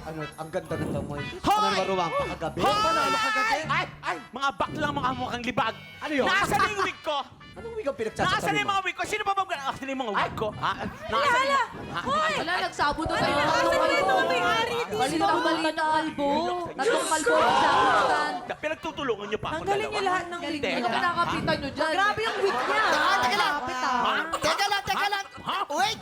Ano, ang ganda ng damoy. Hoy! Ano maruwang pa kagabi? Hoy! Ay! Mga baklang mga mukhang libag. Ano yun? Nasaan na yung wig ko? Anong wig ang Nasaan na pinagsasabi yung mo? mga wig ko? Sino ba bang nasaan na yung mga wig ko? Ha? Nasaan na yung... Wala, nagsabo na kayo. Balitang-balita kalbo. Tatlong kalbo ang sabutan. Pinagtutulungan niyo pa ako Tanggalin niyo dalawa. lahat ng wig Hindi. Ano kinakapitan nyo dyan? Grabe yung wig niya. Teka lang. Kapit Teka lang. Wait.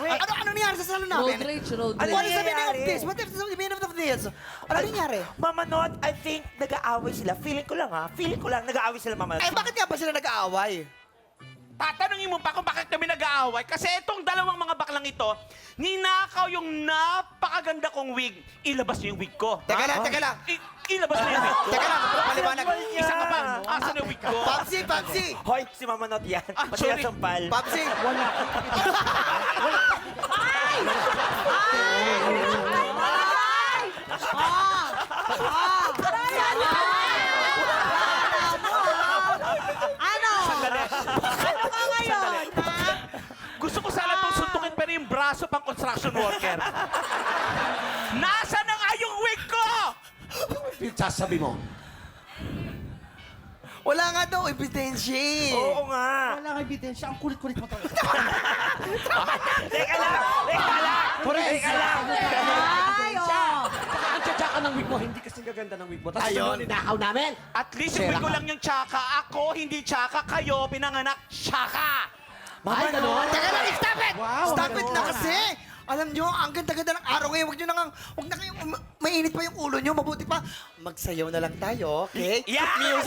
Ano nangyari sa salon Road namin? rage, road What rage. is the meaning of this? What is the meaning of this? Ano nangyari? Mama Not, I think nag-aaway sila. Feeling ko lang nag-aaway sila, Mama Ay, Not. bakit nga ba sila nag-aaway? Tatanungin mo pa kung bakit kami nag-aaway. Kasi itong dalawang mga baklang ito, ninakaw yung napakaganda kong wig. Ilabas niyo yung wig ko. Teka Ha? lang, teka lang. Ilabas niyo yung wig ko. Teka lang, paliwanag. Isa ka pa. Asan yung wig ko? Papsi! Hoy, si Mama Not yan. Ah, Pati sorry. yan sampal. Papsi! Wala. Sandali. Ano ka ngayon? Gusto ko sana itong suntukin pero yung braso pang construction worker. Nasa na nga yung wig ko? Pinagsasabi mo? Wala nga daw ebidensya eh. Oo nga. Wala kang ebidensya. Ang kulit-kulit mo talaga. Teka lang. Correct! Teka lang. Ay, oh. Saka ang tsaka ng wig mo, hindi kasi gaganda ng wig mo. Tapos Ayun. ano, ninakaw namin. At least yung wig ko Sera ka. lang yung tsaka. Ako, hindi tsaka. Kayo, pinanganak tsaka. Ay, gano'n? Teka lang, stop it! Wow, Stop it ganun. na kasi! Alam nyo, ang ganda-ganda ng araw ngayon. Huwag na kayong mainit pa yung ulo nyo. Mabuti pa, magsayaw na lang tayo, okay? Yeah! Music!